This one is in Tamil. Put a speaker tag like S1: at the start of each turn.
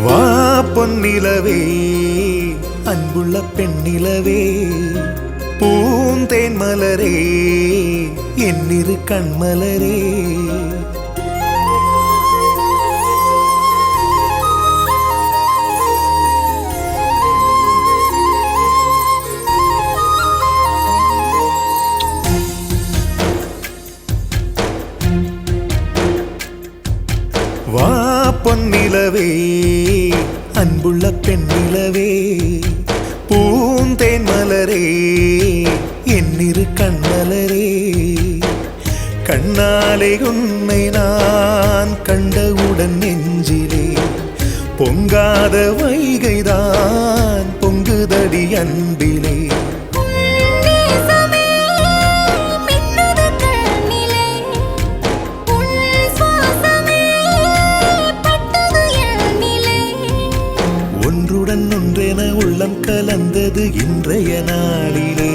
S1: வா பொன்னிலவே அன்புள்ள பெண்ணிலவே பூந்தேன் மலரே என்னிரு கண்மலரே வா பொன்னிலவே அன்புள்ள பெண்ணிலவே பூந்தேன் மலரே என்னிரு கண்மலரே கண்ணாலே உன்னை நான் கண்டவுடன் நெஞ்சிலே பொங்காத வைகைதான் பொங்குதடி அன்பிலே ஒன்றுடன் ஒன்றென உள்ளம் கலந்தது இன்றைய நாளிலே